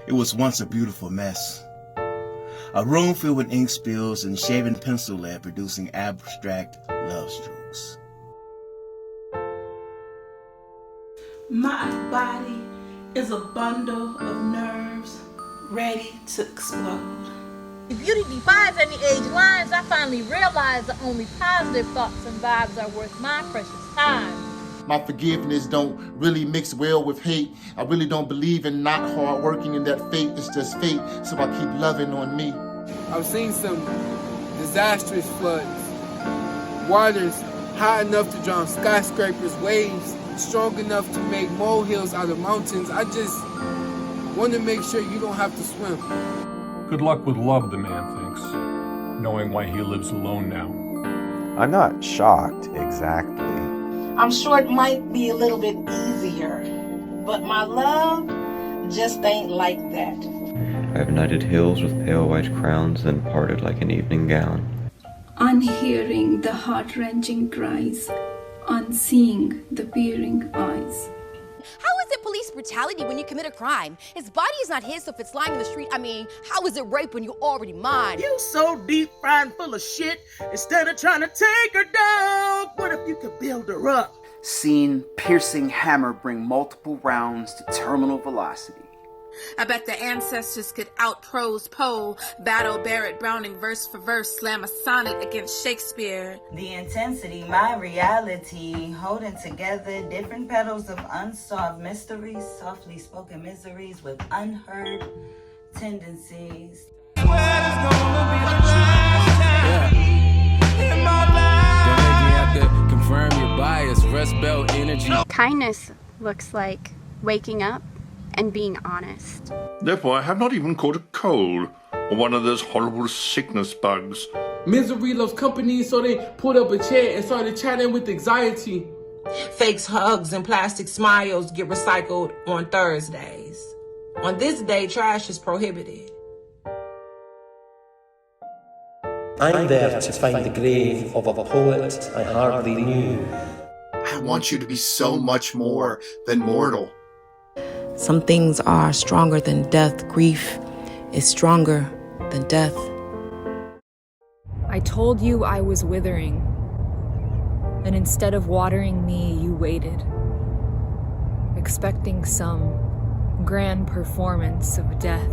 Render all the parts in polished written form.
It was once a beautiful mess. A room filled with ink spills and shaving pencil lead producing abstract love strokes. My body is a bundle of nerves ready to explode. If beauty defies any age lines, I finally realized that only positive thoughts and vibes are worth my precious time. My forgiveness don't really mix well with hate. I really don't believe in not hard working and that fate is just fate, so I keep loving on me. I've seen some disastrous floods. Waters high enough to drown skyscrapers, waves strong enough to make molehills out of mountains. I just want to make sure you don't have to swim. Good luck with love, the man thinks, knowing why he lives alone now. I'm not shocked exactly. I'm sure it might be a little bit easier, but my love just ain't like that. I've knighted hills with pale white crowns, then parted like an evening gown. On hearing the heart-wrenching cries, on seeing the peering eyes. How is it police brutality when you commit a crime? His body is not his, so if it's lying in the street, I mean, how is it rape when you already mine? You so deep fried and full of shit, instead of trying to take her down, what if you could build her up? Seen piercing hammer bring multiple rounds to terminal velocity. I bet the ancestors could outprose Poole, battle Barrett Browning verse for verse, slam a sonnet against Shakespeare. The intensity, my reality, holding together different petals of unsolved mysteries, softly spoken miseries with unheard tendencies. Don't make me have to confirm your bias, rest belt energy. Kindness looks like waking up and being honest. Therefore, I have not even caught a cold or one of those horrible sickness bugs. Misery loves company, so they pulled up a chair and started chatting with anxiety. Fakes, hugs, and plastic smiles get recycled on Thursdays. On this day, trash is prohibited. I'm there to find the grave of a poet I hardly knew. I want you to be so much more than mortal. Some things are stronger than death. Grief is stronger than death. I told you I was withering, and instead of watering me, you waited, expecting some grand performance of death.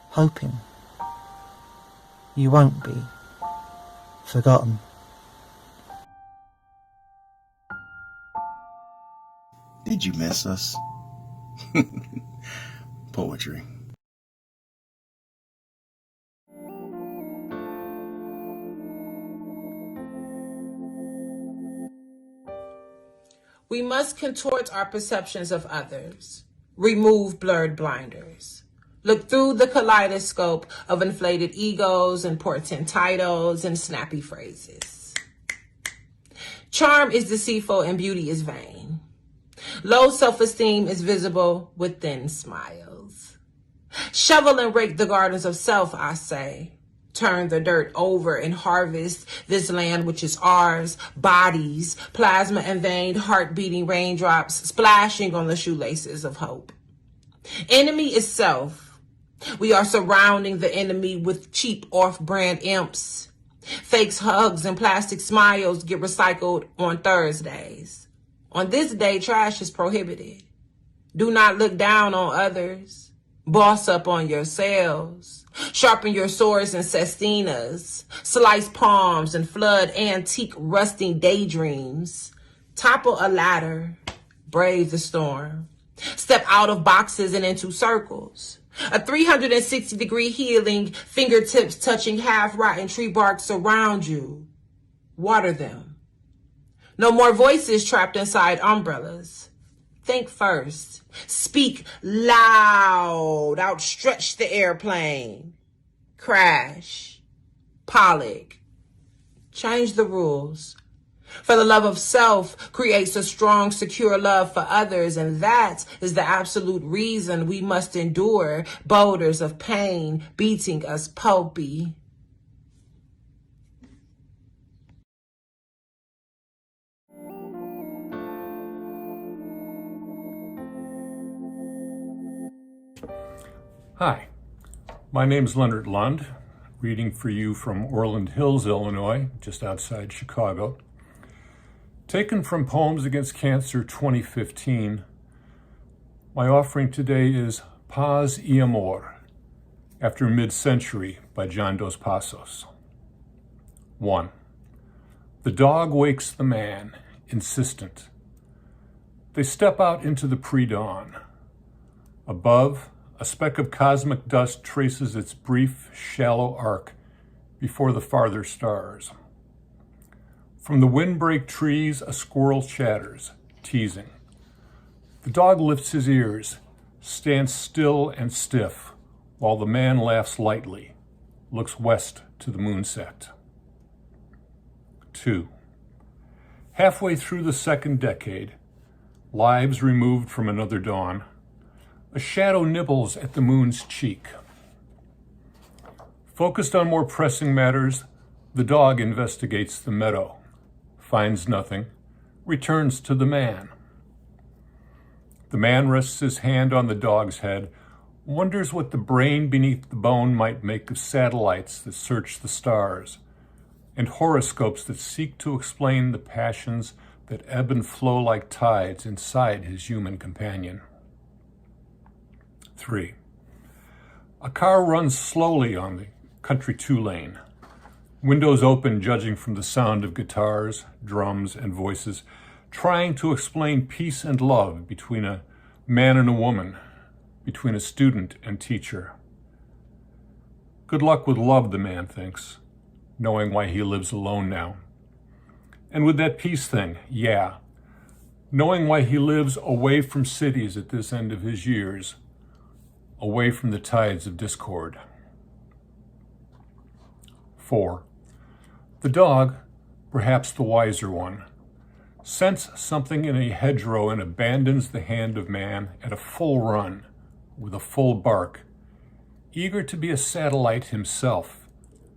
Hoping you won't be forgotten. Did you miss us? Poetry. We must contort our perceptions of others, remove blurred blinders, look through the kaleidoscope of inflated egos and portent titles and snappy phrases. Charm is deceitful and beauty is vain. Low self-esteem is visible with thin smiles. Shovel and rake the gardens of self, I say. Turn the dirt over and harvest this land which is ours, bodies, plasma and veined, heart-beating raindrops splashing on the shoelaces of hope. Enemy is self. We are surrounding the enemy with cheap off-brand imps. Fakes, hugs, and plastic smiles get recycled on Thursdays. On this day, trash is prohibited. Do not look down on others. Boss up on yourselves. Sharpen your swords and sestinas. Slice palms and flood antique rusting daydreams. Topple a ladder. Brave the storm. Step out of boxes and into circles. A 360-degree healing, fingertips touching half-rotten tree bark surround you. Water them. No more voices trapped inside umbrellas. Think first. Speak loud. Outstretch the airplane. Crash. Pollock. Change the rules. For the love of self creates a strong, secure love for others, and that is the absolute reason we must endure boulders of pain beating us pulpy. Hi, my name's Lennart Lundh, reading for you from Orland Hills, Illinois, just outside Chicago. Taken from Poems Against Cancer 2015, my offering today is Paz y Amor, after mid-century by John Dos Passos. 1. The dog wakes the man, insistent. They step out into the pre-dawn. Above, a speck of cosmic dust traces its brief, shallow arc before the farther stars. From the windbreak trees, a squirrel chatters, teasing. The dog lifts his ears, stands still and stiff, while the man laughs lightly, looks west to the moonset. 2. Halfway through the second decade, lives removed from another dawn, a shadow nibbles at the moon's cheek. Focused on more pressing matters, the dog investigates the meadow, finds nothing, returns to the man. The man rests his hand on the dog's head, wonders what the brain beneath the bone might make of satellites that search the stars, and horoscopes that seek to explain the passions that ebb and flow like tides inside his human companion. 3. A car runs slowly on the country 2-lane, windows open judging from the sound of guitars, drums, and voices, trying to explain peace and love between a man and a woman, between a student and teacher. Good luck with love, the man thinks, knowing why he lives alone now. And with that peace thing, yeah, knowing why he lives away from cities at this end of his years, away from the tides of discord. 4. The dog, perhaps the wiser one, scents something in a hedgerow and abandons the hand of man at a full run, with a full bark, eager to be a satellite himself,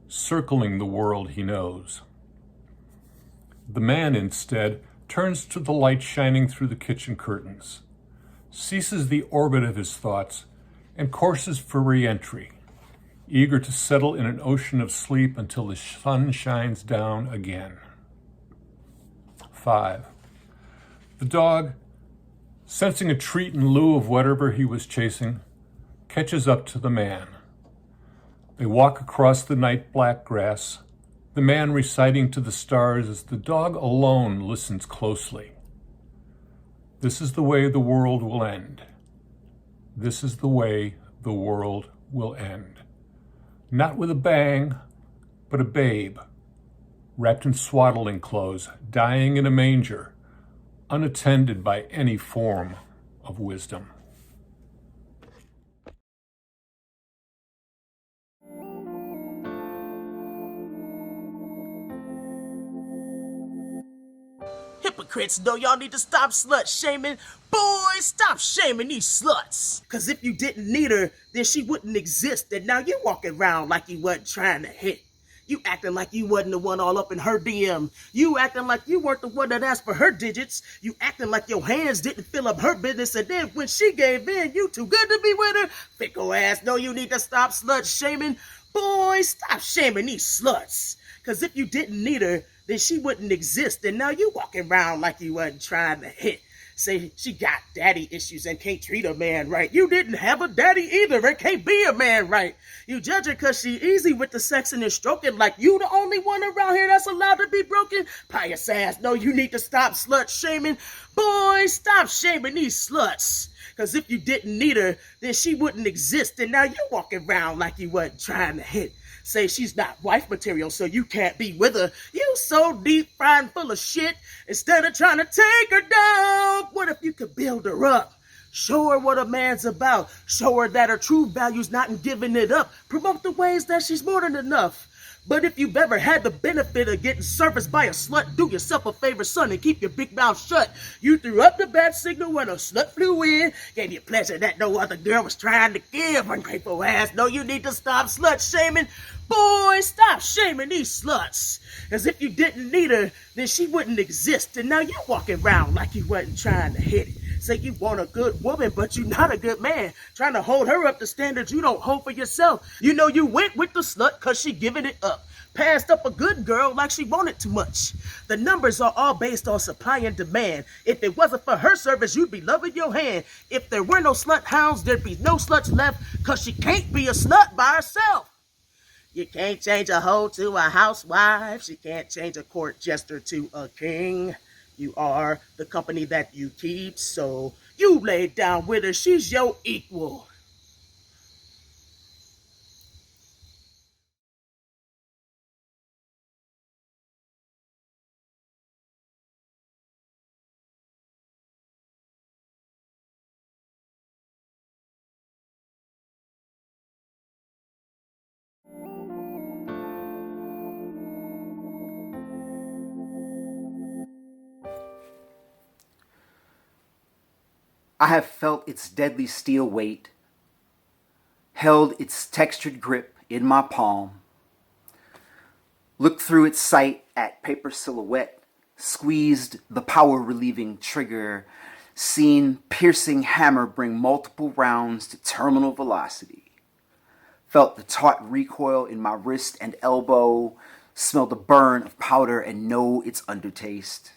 circling the world he knows. The man, instead, turns to the light shining through the kitchen curtains, ceases the orbit of his thoughts, and courses for re-entry, eager to settle in an ocean of sleep until the sun shines down again. 5. The dog, sensing a treat in lieu of whatever he was chasing, catches up to the man. They walk across the night black grass, the man reciting to the stars as the dog alone listens closely. This is the way the world will end. This is the way the world will end. Not with a bang, but a babe, wrapped in swaddling clothes, dying in a manger, unattended by any form of wisdom. Hypocrites know y'all need to stop slut shaming. Boys, stop shaming these sluts. Cause if you didn't need her, then she wouldn't exist. And now you walking around like you wasn't trying to hit. You acting like you wasn't the one all up in her DM. You acting like you weren't the one that asked for her digits. You acting like your hands didn't fill up her business. And then when she gave in, you too good to be with her. Fickle ass, know you need to stop slut shaming. Boys, stop shaming these sluts. Cause if you didn't need her, then she wouldn't exist. And now you walking around like you wasn't trying to hit. Say she got daddy issues and can't treat a man right. You didn't have a daddy either and can't be a man right. You judge her cause she easy with the sexing and stroking like you the only one around here that's allowed to be broken. Pious ass, no, you need to stop slut shaming. Boys, stop shaming these sluts. Cause if you didn't need her, then she wouldn't exist. And now you walking around like you wasn't trying to hit. Say she's not wife material, so you can't be with her. You so deep fried and full of shit. Instead of trying to take her down, what if you could build her up? Show her what a man's about. Show her that her true value's not in giving it up. Promote the ways that she's more than enough. But if you've ever had the benefit of getting serviced by a slut, do yourself a favor, son, and keep your big mouth shut. You threw up the bat signal when a slut flew in, gave you pleasure that no other girl was trying to give. Ungrateful ass, no, you need to stop slut shaming. Boys, stop shaming these sluts. As if you didn't need her, then she wouldn't exist. And now you're walking around like you wasn't trying to hit it. Say you want a good woman, but you not a good man. Trying to hold her up to standards you don't hold for yourself. You know you went with the slut cause she giving it up. Passed up a good girl like she wanted too much. The numbers are all based on supply and demand. If it wasn't for her service, you'd be loving your hand. If there were no slut hounds, there'd be no sluts left, cause she can't be a slut by herself. You can't change a hoe to a housewife. She can't change a court jester to a king. You are the company that you keep, so you lay down with her. She's your equal. I have felt its deadly steel weight, held its textured grip in my palm, looked through its sight at paper silhouette, squeezed the power-relieving trigger, seen piercing hammer bring multiple rounds to terminal velocity, felt the taut recoil in my wrist and elbow, smelled the burn of powder and know its undertaste.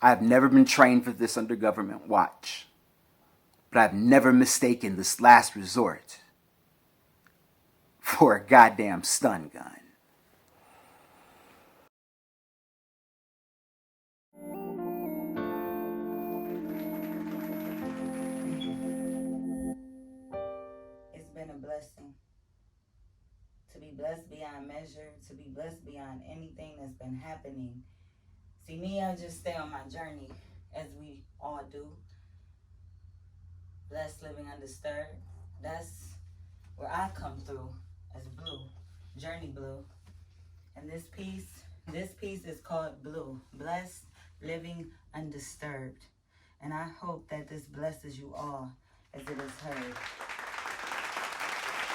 I have never been trained for this under government watch, but I've never mistaken this last resort for a goddamn stun gun. It's been a blessing to be blessed beyond measure, to be blessed beyond anything that's been happening. See, me, I just stay on my journey, as we all do. Blessed, living undisturbed. That's where I come through as Blue, Journee BLu. And this piece is called Blue, Blessed, Living Undisturbed. And I hope that this blesses you all as it is heard.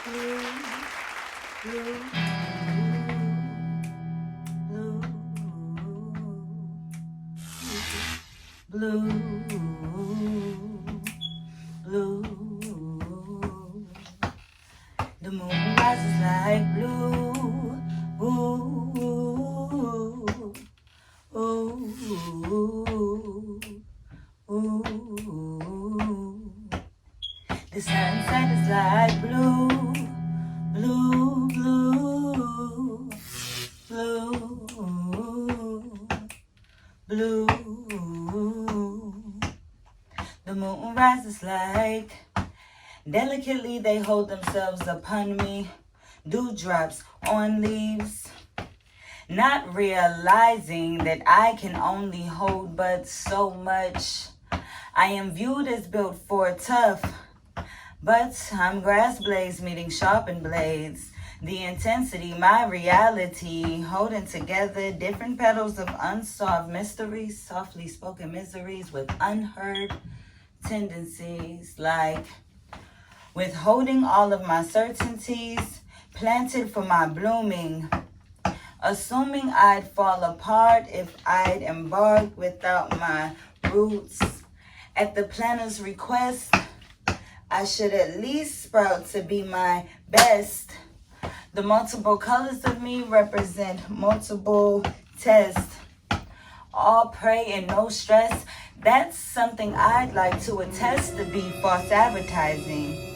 Blue, blue, blue, blue, blue. The moon rises like blue. Ooh, ooh, ooh, ooh. The sunset is like blue, blue, blue, blue, blue. The moon rises like, delicately they hold themselves upon me, dewdrops on leaves, not realizing that I can only hold but so much. I am viewed as built for tough, but I'm grass blades meeting sharpened blades. The intensity, my reality, holding together different petals of unsolved mysteries, softly spoken miseries with unheard tendencies, like withholding all of my certainties, planted for my blooming, assuming I'd fall apart if I'd embark without my roots. At the planner's request, I should at least sprout to be my best. The multiple colors of me represent multiple tests. All prey and no stress. That's something I'd like to attest to be false advertising.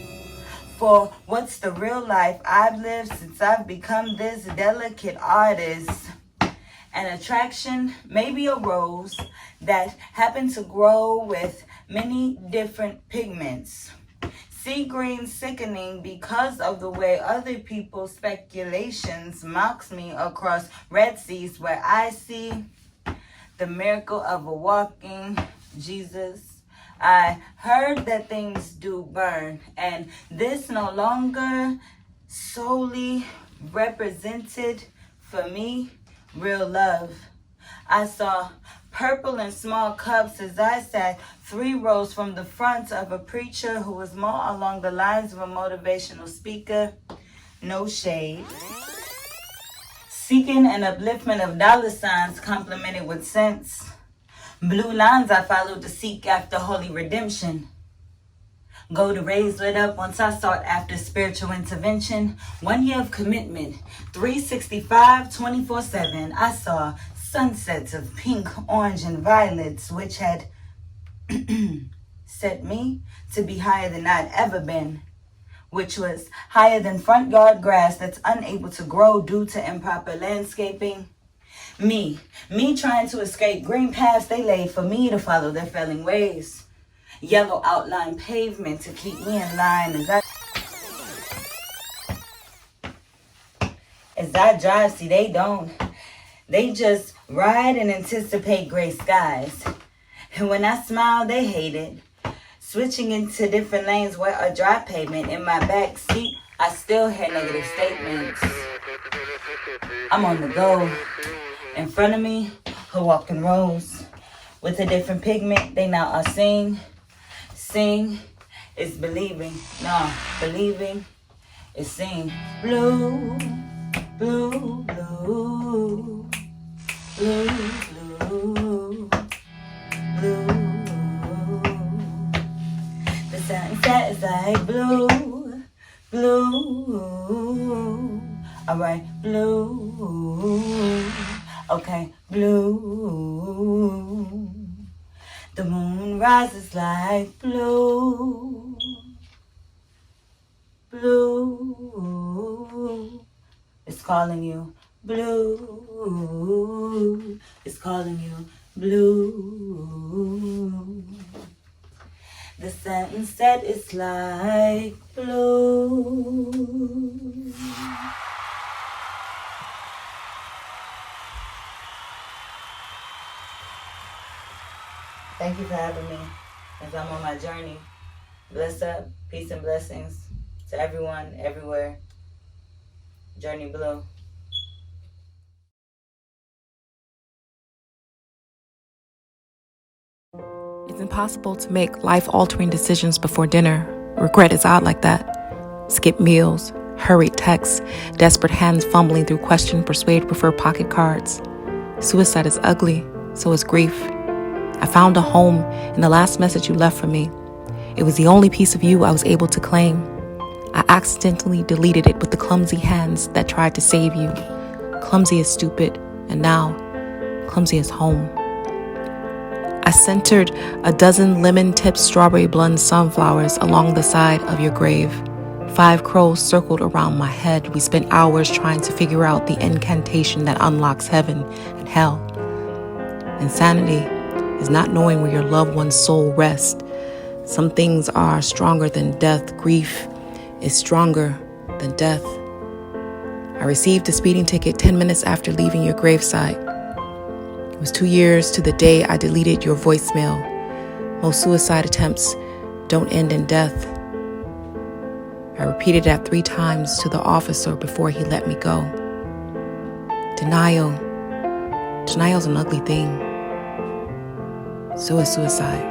For what's the real life I've lived since I've become this delicate artist? An attraction, maybe a rose that happened to grow with many different pigments. Sea green sickening because of the way other people's speculations mocks me across red seas where I see the miracle of a walking Jesus. I heard that things do burn, and this no longer solely represented for me real love. I saw purple in small cups as I sat 3 rows from the front of a preacher who was more along the lines of a motivational speaker. No shade. Seeking an upliftment of dollar signs complemented with sense. Blue lines I followed to seek after holy redemption. Golden rays lit up once I sought after spiritual intervention. 1 year of commitment, 365, 24/7. I saw sunsets of pink, orange, and violets, which had set me to be higher than I'd ever been, which was higher than front yard grass that's unable to grow due to improper landscaping. Me trying to escape green paths they laid for me to follow their failing ways. Yellow outline pavement to keep me in line as I drive. See, they don't. They just ride and anticipate gray skies. And when I smile, they hate it. Switching into different lanes where a dry pavement. In my back seat, I still hear negative statements. I'm on the go. In front of me, a walking rose. With a different pigment, they now are sing. Sing is believing. No, believing is sing. Blue, blue, blue, blue, blue, blue. The sunset is like blue, blue. Alright, blue. Okay, blue. The moon rises like blue, blue. It's calling you, blue. It's calling you, blue. The sunset is like blue. Thank you for having me as I'm on my journey. Bless up, peace and blessings to everyone, everywhere. Journee BLu. It's impossible to make life-altering decisions before dinner. Regret is odd like that. Skip meals, hurried texts, desperate hands fumbling through question, persuade, prefer pocket cards. Suicide is ugly, so is grief. I found a home in the last message you left for me. It was the only piece of you I was able to claim. I accidentally deleted it with the clumsy hands that tried to save you. Clumsy as stupid, and now, clumsy as home. I centered a dozen lemon-tipped strawberry blonde sunflowers along the side of your grave. 5 crows circled around my head. We spent hours trying to figure out the incantation that unlocks heaven and hell. Insanity is not knowing where your loved one's soul rests. Some things are stronger than death. Grief is stronger than death. I received a speeding ticket 10 minutes after leaving your gravesite. It was 2 years to the day I deleted your voicemail. Most suicide attempts don't end in death. I repeated that 3 times to the officer before he let me go. Denial's an ugly thing. So is suicide.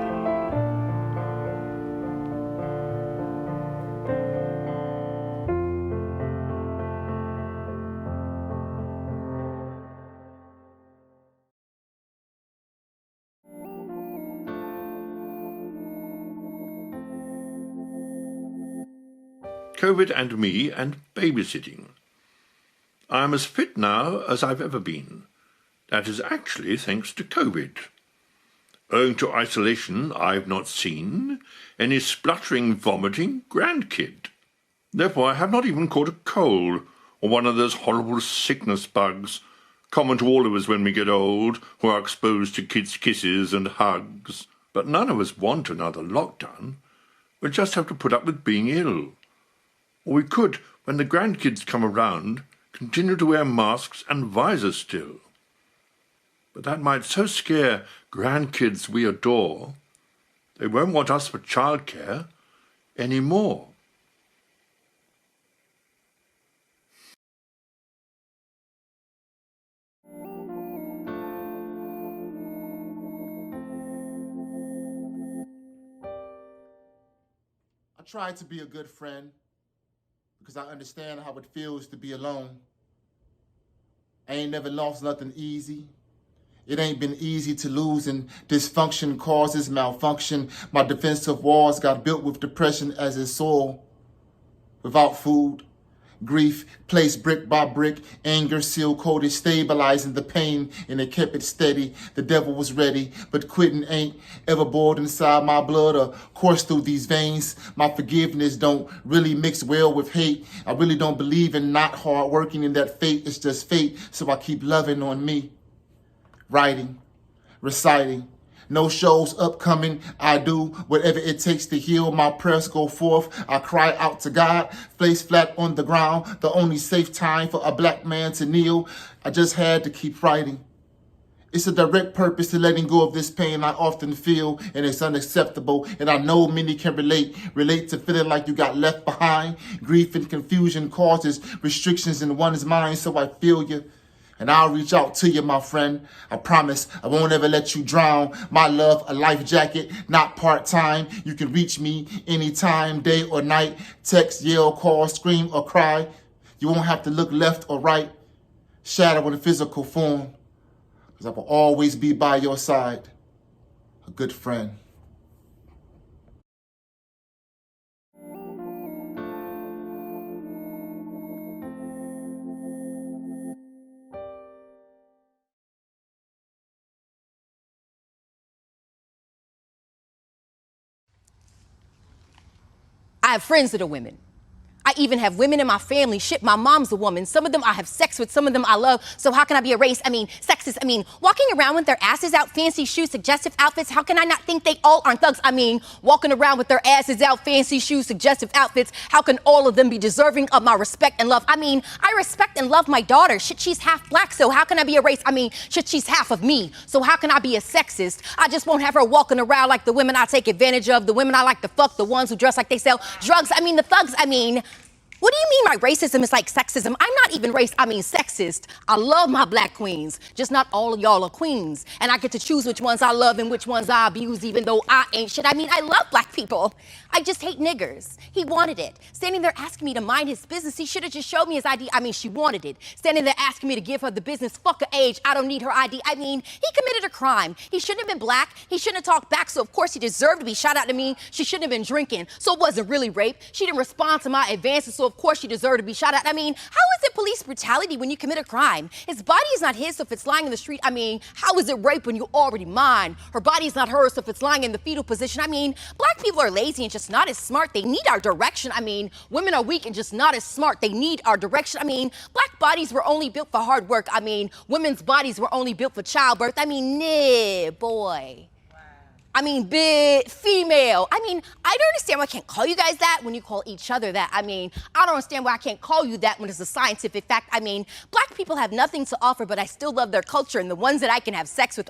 COVID and me and babysitting. I am as fit now as I've ever been. That is actually thanks to COVID. Owing to isolation, I've not seen any spluttering, vomiting grandkid. Therefore, I have not even caught a cold or one of those horrible sickness bugs common to all of us when we get old, who are exposed to kids' kisses and hugs. But none of us want another lockdown. We just have to put up with being ill. Or we could, when the grandkids come around, continue to wear masks and visors still. But that might so scare grandkids we adore, they won't want us for childcare anymore. I try to be a good friend because I understand how it feels to be alone. I ain't never lost nothing easy. It ain't been easy to lose, and dysfunction causes malfunction. My defensive walls got built with depression as its soil. Without food, grief placed brick by brick, anger seal-coated, stabilizing the pain, and it kept it steady. The devil was ready, but quitting ain't ever bored inside my blood or course through these veins. My forgiveness don't really mix well with hate. I really don't believe in not hard working, and that fate is just fate, so I keep loving on me. Writing, reciting, no shows upcoming. I do whatever it takes to heal. My prayers go forth. I cry out to God, face flat on the ground. The only safe time for a black man to kneel. I just had to keep writing. It's a direct purpose to letting go of this pain I often feel, and it's unacceptable. And I know many can relate to feeling like you got left behind. Grief and confusion causes restrictions in one's mind, so I feel you. And I'll reach out to you, my friend. I promise I won't ever let you drown. My love, a life jacket, not part-time. You can reach me anytime, day or night. Text, yell, call, scream, or cry. You won't have to look left or right. Shadow in physical form. Because I will always be by your side. A good friend. I have friends that are women. I even have women in my family. Shit, my mom's a woman. Some of them I have sex with, some of them I love. So how can I be a race? Sexist. Walking around with their asses out, fancy shoes, suggestive outfits. How can I not think they all aren't thugs? Walking around with their asses out, fancy shoes, suggestive outfits. How can all of them be deserving of my respect and love? I respect and love my daughter. Shit, she's half black, so how can I be a race? Shit, she's half of me. So how can I be a sexist? I just won't have her walking around like the women I take advantage of, the women I like to fuck, the ones who dress like they sell drugs. The thugs, What do you mean my racism is like sexism? I'm not even sexist. I love my black queens. Just not all of y'all are queens. And I get to choose which ones I love and which ones I abuse, even though I ain't shit. I love black people. I just hate niggers. He wanted it. Standing there asking me to mind his business. He should have just showed me his ID. She wanted it. Standing there asking me to give her the business. Fuck her age. I don't need her ID. He committed a crime. He shouldn't have been black. He shouldn't have talked back. So of course he deserved to be shot out to me. She shouldn't have been drinking. So it wasn't really rape. She didn't respond to my advances. So of course she deserved to be shot at. How is it police brutality when you commit a crime? His body is not his, so if it's lying in the street, how is it rape when you already mine? Her body is not hers, so if it's lying in the fetal position, black people are lazy and just not as smart. They need our direction. Women are weak and just not as smart. They need our direction. Black bodies were only built for hard work. Women's bodies were only built for childbirth. Nah, boy. Big female. I don't understand why I can't call you guys that when you call each other that. I don't understand why I can't call you that when it's a scientific fact. Black people have nothing to offer, but I still love their culture and the ones that I can have sex with.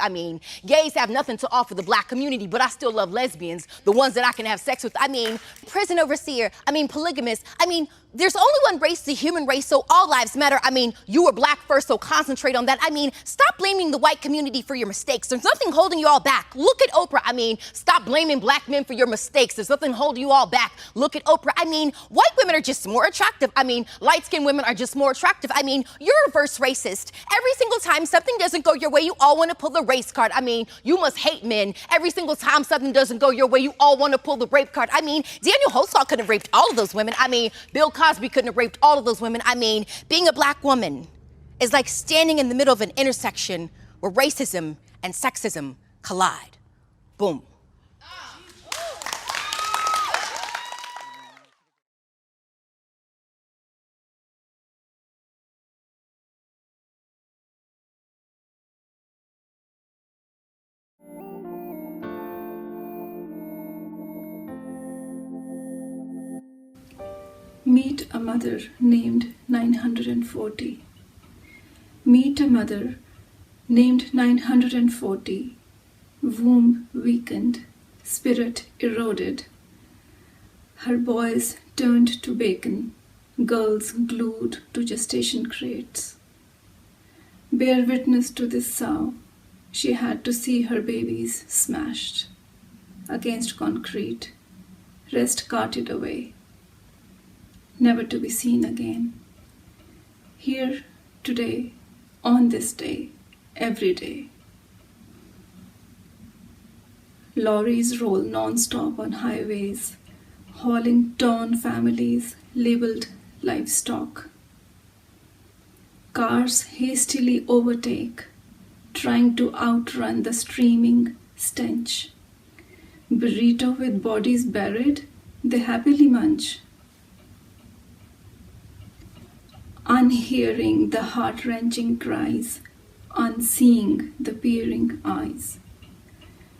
Gays have nothing to offer the black community, but I still love lesbians, the ones that I can have sex with. Prison overseer. Polygamist. There's only one race, the human race, so all lives matter. You were black first, so concentrate on that. Stop blaming the white community for your mistakes. There's nothing holding you all back. Look at Oprah. Stop blaming black men for your mistakes. There's nothing holding you all back. Look at Oprah. White women are just more attractive. Light-skinned women are just more attractive. You're a reverse racist. Every single time something doesn't go your way, you all want to pull the race card. You must hate men. Every single time something doesn't go your way, you all want to pull the rape card. Daniel Holzhau could have raped all of those women. Bill Cosby couldn't have raped all of those women. Being a black woman is like standing in the middle of an intersection where racism and sexism collide. Boom. Meet a mother named 940. Meet a mother named 940. Womb weakened, spirit eroded. Her boys turned to bacon, girls glued to gestation crates. Bear witness to this sow. She had to see her babies smashed against concrete, rest carted away, never to be seen again. Here, today, on this day, every day, Lorries roll non-stop on highways, hauling torn families labeled livestock. Cars hastily overtake, trying to outrun the streaming stench. Burrito with bodies buried, they happily munch. Unhearing the heart-wrenching cries, unseeing the peering eyes.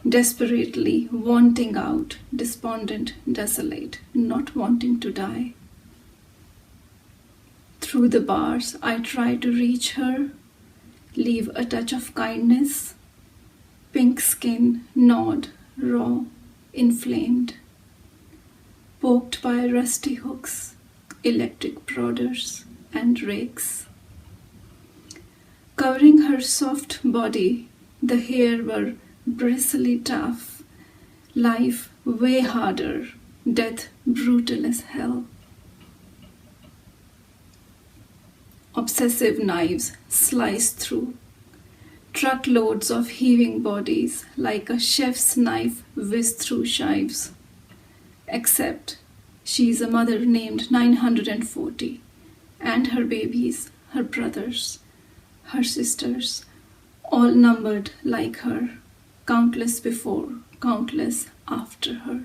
Desperately wanting out, despondent, desolate, not wanting to die. Through the bars, I try to reach her, leave a touch of kindness. Pink skin, gnawed, raw, inflamed. Poked by rusty hooks, electric prodders, and rakes. Covering her soft body, the hair were bristly tough. Life way harder, death brutal as hell. Obsessive knives slice through. Truckloads of heaving bodies like a chef's knife whiz through shives. Except she's a mother named 940, and her babies, her brothers, her sisters, all numbered like her, countless before, countless after her.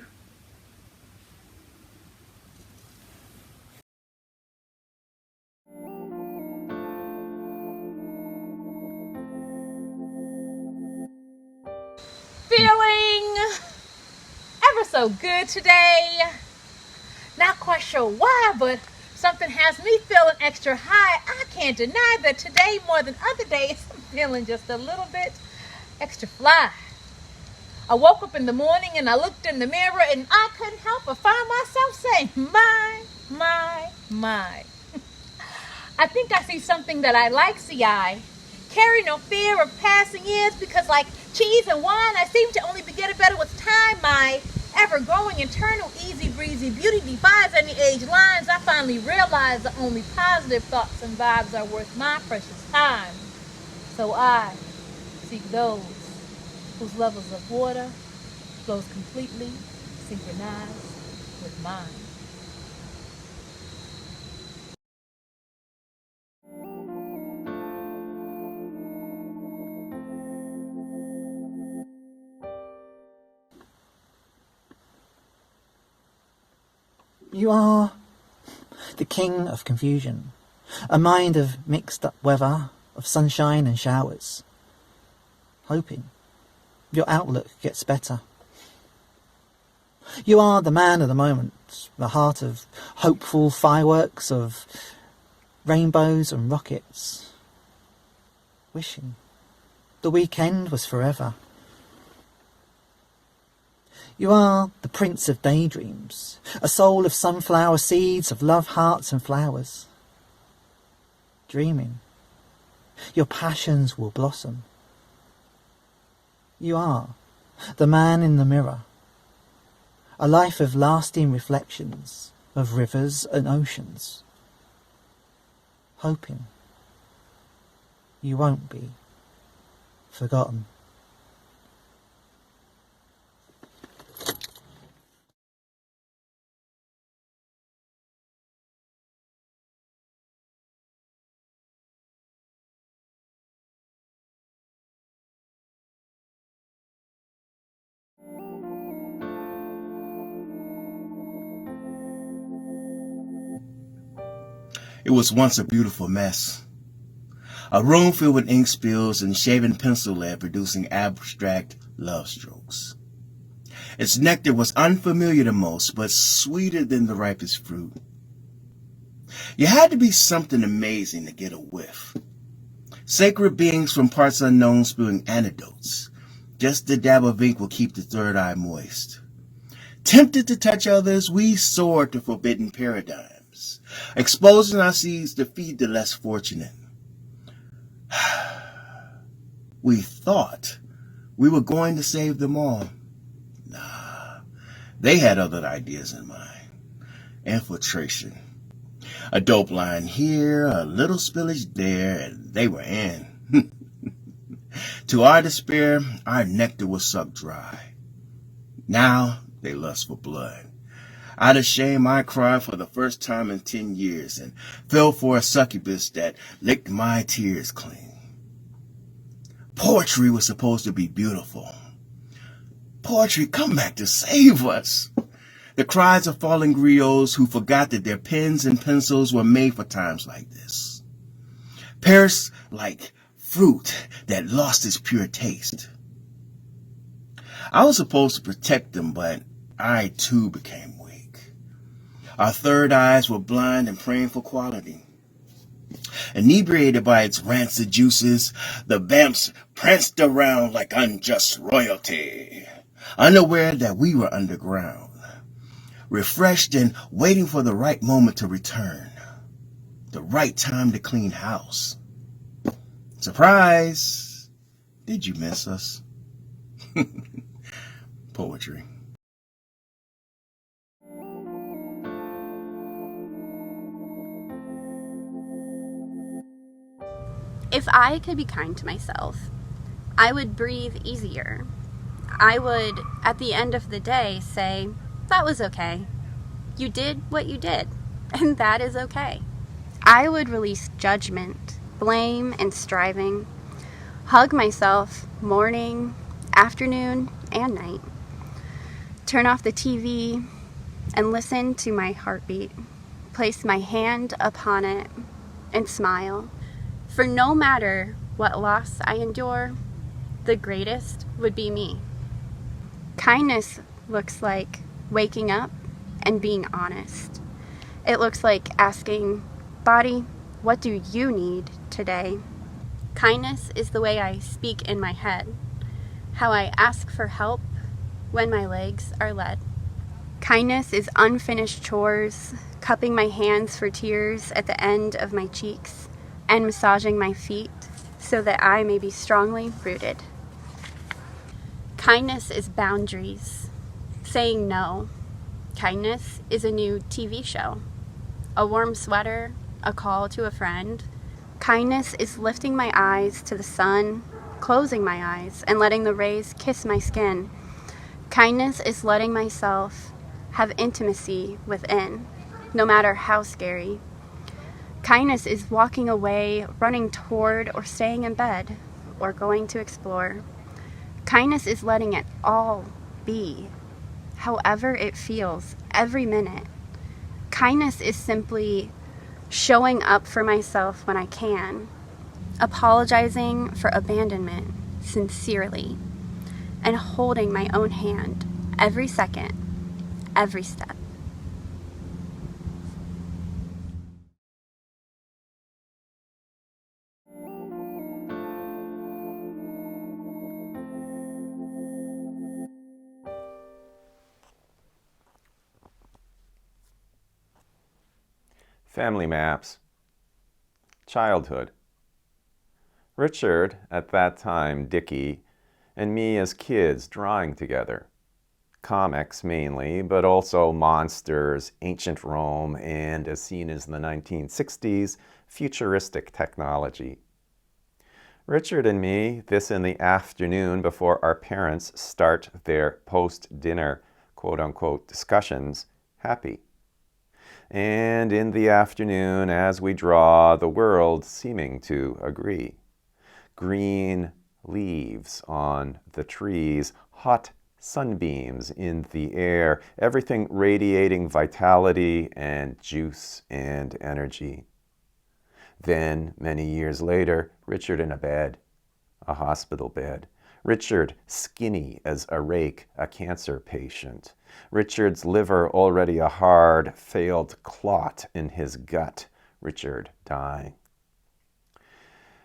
Feeling ever so good today. Not quite sure why, but something has me feeling extra high. I can't deny that today, more than other days, I'm feeling just a little bit extra fly. I woke up in the morning and I looked in the mirror and I couldn't help but find myself saying, my. I think I see something that I like, C.I. Carry no fear of passing years because like cheese and wine, I seem to only be getting better with time. My ever-growing, internal, easy breezy beauty defies any age lines. I finally realized the only positive thoughts and vibes are worth my precious time. So I seek those whose levels of water flows completely synchronized with mine. You are the king of confusion, a mind of mixed up weather, of sunshine and showers, hoping your outlook gets better. You are the man of the moment, the heart of hopeful fireworks, of rainbows and rockets, wishing the weekend was forever. You are the prince of daydreams, a soul of sunflower seeds, of love hearts and flowers. Dreaming, your passions will blossom. You are the man in the mirror, a life of lasting reflections of rivers and oceans, hoping you won't be forgotten. It was once a beautiful mess. A room filled with ink spills and shaven pencil lead producing abstract love strokes. Its nectar was unfamiliar to most, but sweeter than the ripest fruit. You had to be something amazing to get a whiff. Sacred beings from parts unknown spewing antidotes. Just a dab of ink will keep the third eye moist. Tempted to touch others, we soared to forbidden paradigms, exposing our seeds to feed the less fortunate. We thought we were going to save them all. Nah, they had other ideas in mind. Infiltration. A dope line here, a little spillage there, and they were in. To our despair, our nectar was sucked dry. Now they lust for blood. Out of shame, I cried for the first time in 10 years and fell for a succubus that licked my tears clean. Poetry was supposed to be beautiful. Poetry, come back to save us. The cries of fallen griots who forgot that their pens and pencils were made for times like this. Pierced like fruit that lost its pure taste. I was supposed to protect them, but I too became weak. Our third eyes were blind and praying for quality. Inebriated by its rancid juices, the vamps pranced around like unjust royalty, unaware that we were underground, refreshed and waiting for the right moment to return, the right time to clean house. Surprise! Did you miss us? Poetry. If I could be kind to myself, I would breathe easier. I would, at the end of the day, say, that was okay. You did what you did, and that is okay. I would release judgment, blame, and striving. Hug myself morning, afternoon, and night. Turn off the TV and listen to my heartbeat. Place my hand upon it and smile. For no matter what loss I endure, the greatest would be me. Kindness looks like waking up and being honest. It looks like asking, body, what do you need today? Kindness is the way I speak in my head, how I ask for help when my legs are led. Kindness is unfinished chores, cupping my hands for tears at the end of my cheeks, and massaging my feet so that I may be strongly rooted. Kindness is boundaries, saying no. Kindness is a new TV show, a warm sweater, a call to a friend. Kindness is lifting my eyes to the sun, closing my eyes, and letting the rays kiss my skin. Kindness is letting myself have intimacy within, no matter how scary. Kindness is walking away, running toward, or staying in bed, or going to explore. Kindness is letting it all be, however it feels, every minute. Kindness is simply showing up for myself when I can, apologizing for abandonment sincerely, and holding my own hand every second, every step. Family maps. Childhood. Richard, at that time Dickie, and me as kids drawing together. Comics mainly, but also monsters, ancient Rome, and, as seen as the 1960s, futuristic technology. Richard and me, this in the afternoon before our parents start their post-dinner, quote-unquote, discussions, happy. And in the afternoon, as we draw, the world seeming to agree. Green leaves on the trees, hot sunbeams in the air, everything radiating vitality and juice and energy. Then, many years later, Richard in a bed, a hospital bed. Richard, skinny as a rake, a cancer patient. Richard's liver already a hard, failed clot in his gut. Richard dying.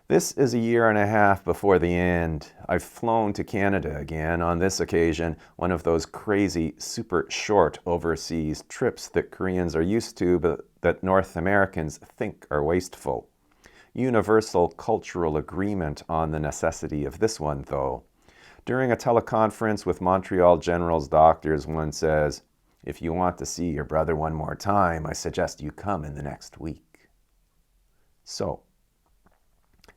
This is a year and a half before the end. I've flown to Canada again, on this occasion, one of those crazy, super short overseas trips that Koreans are used to, but that North Americans think are wasteful. Universal cultural agreement on the necessity of this one, though. During a teleconference with Montreal General's doctors, one says, "If you want to see your brother one more time, I suggest you come in the next week." So,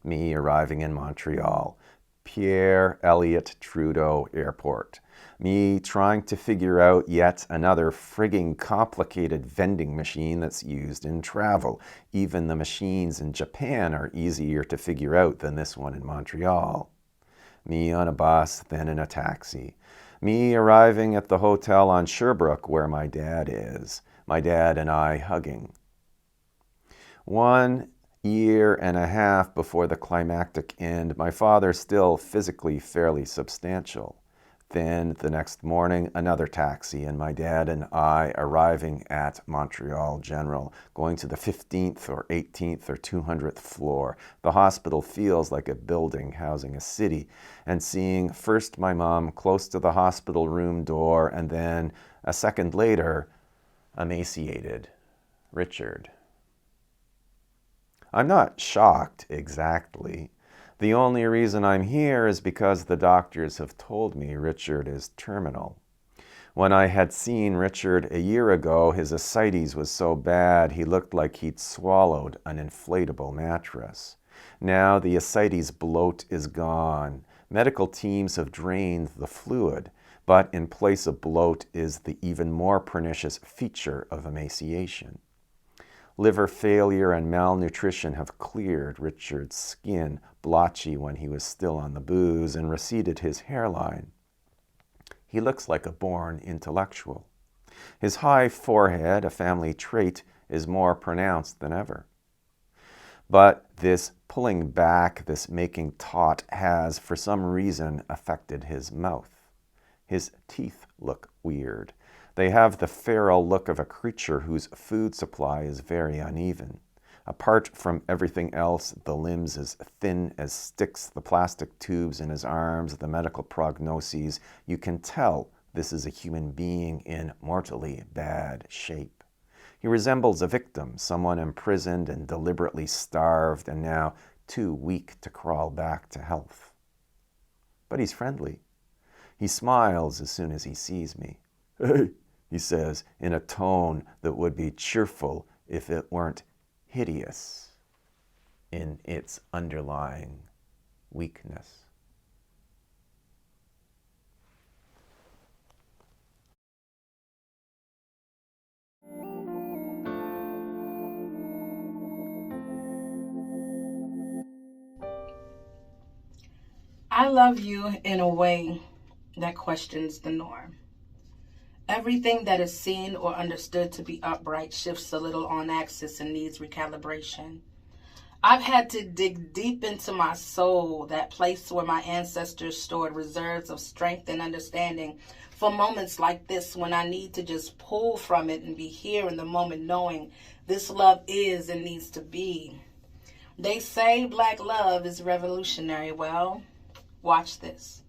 me arriving in Montreal, Pierre Elliott Trudeau Airport. Me trying to figure out yet another frigging complicated vending machine that's used in travel. Even the machines in Japan are easier to figure out than this one in Montreal. Me on a bus, then in a taxi. Me arriving at the hotel on Sherbrooke where my dad is. My dad and I hugging. 1 year and a half before the climactic end, my father still physically fairly substantial. Then the next morning, another taxi, and my dad and I arriving at Montreal General, going to the 15th or 18th or 200th floor. The hospital feels like a building housing a city, and seeing first my mom close to the hospital room door, and then a second later, emaciated Richard. I'm not shocked exactly. The only reason I'm here is because the doctors have told me Richard is terminal. When I had seen Richard a year ago, his ascites was so bad he looked like he'd swallowed an inflatable mattress. Now the ascites bloat is gone. Medical teams have drained the fluid, but in place of bloat is the even more pernicious feature of emaciation. Liver failure and malnutrition have cleared Richard's skin, blotchy when he was still on the booze, and receded his hairline. He looks like a born intellectual. His high forehead, a family trait, is more pronounced than ever. But this pulling back, this making taut, has, for some reason, affected his mouth. His teeth look weird. They have the feral look of a creature whose food supply is very uneven. Apart from everything else, the limbs as thin as sticks, the plastic tubes in his arms, the medical prognoses, you can tell this is a human being in mortally bad shape. He resembles a victim, someone imprisoned and deliberately starved and now too weak to crawl back to health. But he's friendly. He smiles as soon as he sees me. "Hey," he says in a tone that would be cheerful if it weren't hideous in its underlying weakness. I love you in a way that questions the norm. Everything that is seen or understood to be upright shifts a little on axis and needs recalibration. I've had to dig deep into my soul, that place where my ancestors stored reserves of strength and understanding for moments like this when I need to just pull from it and be here in the moment knowing this love is and needs to be. They say Black love is revolutionary. Well, watch this.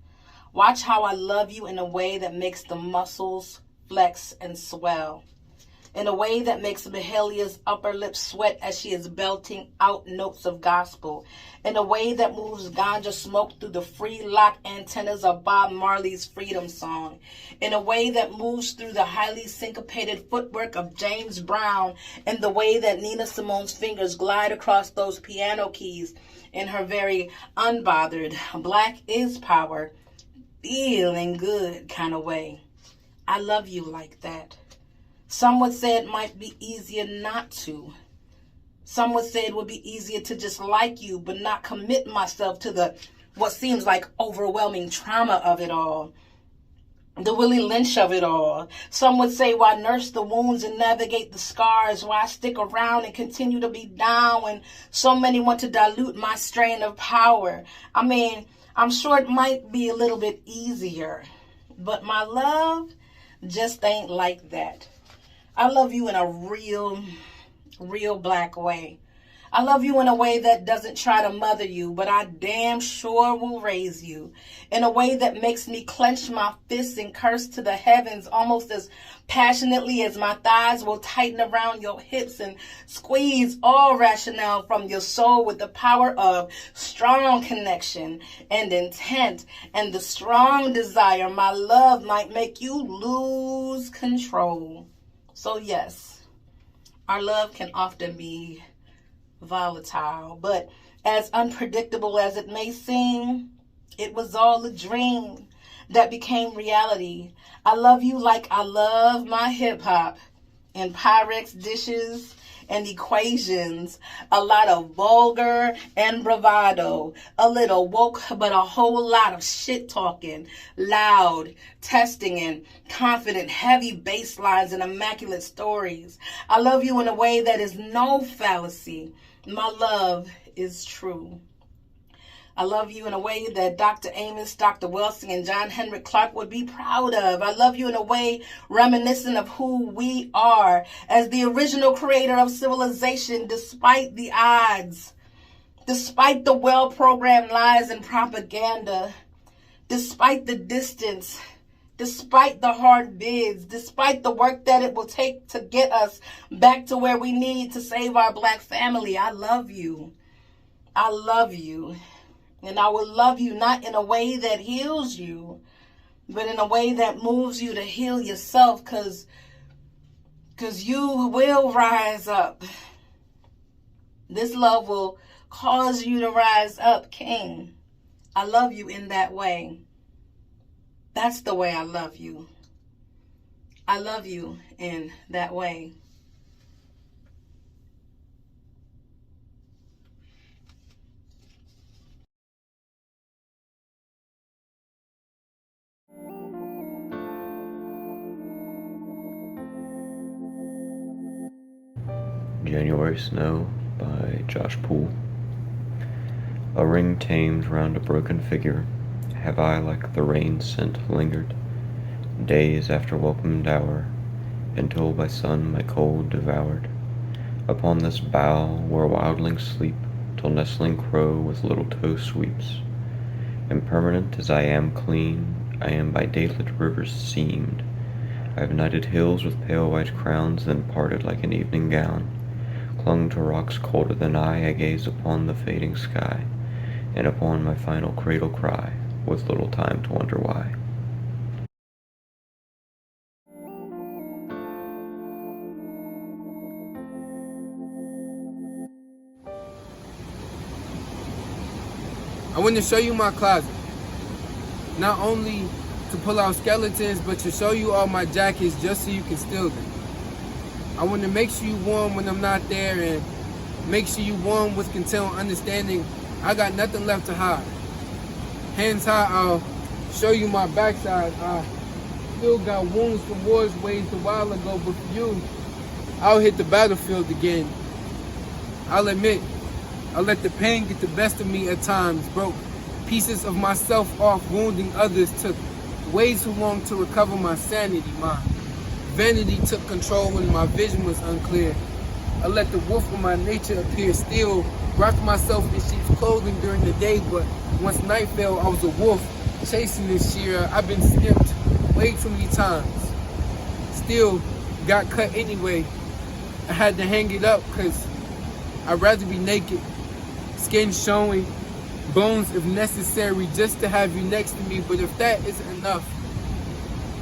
Watch how I love you in a way that makes the muscles flex and swell. In a way that makes Mahalia's upper lip sweat as she is belting out notes of gospel. In a way that moves ganja smoke through the free lock antennas of Bob Marley's Freedom Song. In a way that moves through the highly syncopated footwork of James Brown. In the way that Nina Simone's fingers glide across those piano keys. In her very unbothered, Black is power, feeling good kind of way. I love you like that. Some would say it might be easier not to. Some would say it would be easier to just like you, but not commit myself to the what seems like overwhelming trauma of it all. The Willie Lynch of it all. Some would say why nurse the wounds and navigate the scars, why stick around and continue to be down when so many want to dilute my strain of power. I mean, I'm sure it might be a little bit easier, but my love just ain't like that. I love you in a real Black way. I love you in a way that doesn't try to mother you, but I damn sure will raise you. In a way that makes me clench my fists and curse to the heavens almost as passionately as my thighs will tighten around your hips and squeeze all rationale from your soul with the power of strong connection and intent and the strong desire my love might make you lose control. So yes, our love can often be volatile, but as unpredictable as it may seem, It was all a dream that became reality. I love you like I love my hip-hop and Pyrex dishes and equations, a lot of vulgar and bravado, a little woke but a whole lot of shit talking, loud, testing and confident, heavy bass lines and immaculate stories. I love you in a way that is no fallacy. My love is true. I love you in a way that Dr. Amos, Dr. Wilson, and John Henrik Clarke would be proud of. I love you in a way reminiscent of who we are as the original creator of civilization, despite the odds, despite the well-programmed lies and propaganda, despite the distance, despite the hard bids, despite the work that it will take to get us back to where we need to save our Black family. I love you. I love you. And I will love you not in a way that heals you, but in a way that moves you to heal yourself, because you will rise up. This love will cause you to rise up, King. I love you in that way. That's the way I love you. I love you in that way. January Snow by Josh Poole. A ring tamed round a broken figure, have I like the rain scent lingered, days after welcomed hour, until by sun my cold devoured, upon this bough where wildlings sleep, till nestling crow with little toe sweeps. Impermanent as I am clean, I am by daylit rivers seamed, I have knighted hills with pale white crowns, then parted like an evening gown. Clung to rocks colder than I gaze upon the fading sky, and upon my final cradle cry, with little time to wonder why. I want to show you my closet. Not only to pull out skeletons, but to show you all my jackets just so you can steal them. I want to make sure you warm when I'm not there, and make sure you warm with content, understanding I got nothing left to hide. Hands high, I'll show you my backside. I still got wounds from wars waged a while ago, but for you, I'll hit the battlefield again. I'll admit, I let the pain get the best of me at times, broke pieces of myself off, wounding others, took way too long to recover my sanity. My vanity took control when my vision was unclear. I let the wolf of my nature appear, still wrapped myself in sheep's clothing during the day, but once night fell, I was a wolf chasing this shearer. I've been snipped way too many times. Still got cut anyway. I had to hang it up because I'd rather be naked, skin showing, bones if necessary, just to have you next to me. But if that isn't enough,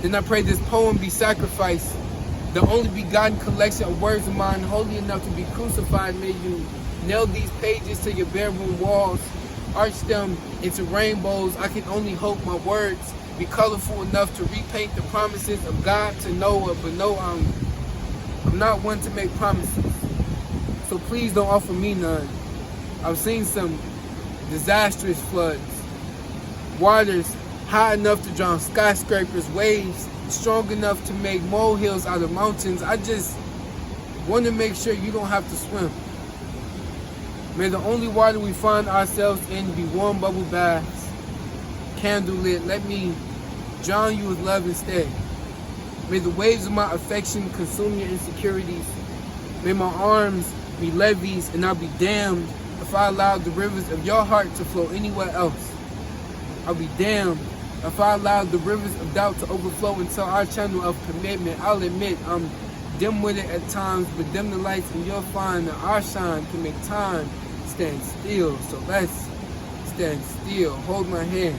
then I pray this poem be sacrificed. The only begotten collection of words of mine, holy enough to be crucified. May you nail these pages to your bedroom walls, arch them into rainbows. I can only hope my words be colorful enough to repaint the promises of God to Noah. But no, I'm not one to make promises, so please don't offer me none. I've seen some disastrous floods, waters high enough to drown skyscrapers, waves strong enough to make molehills out of mountains. I just want to make sure you don't have to swim. May the only water we find ourselves in be warm bubble baths, candlelit. Let me drown you with love instead. May the waves of my affection consume your insecurities. May my arms be levees, and I'll be damned if I allow the rivers of your heart to flow anywhere else. I'll be damned if I allow the rivers of doubt to overflow into our channel of commitment. I'll admit I'm dim-witted at times, but dim the lights and you'll find that our shine can make time stand still. So let's stand still. Hold my hand.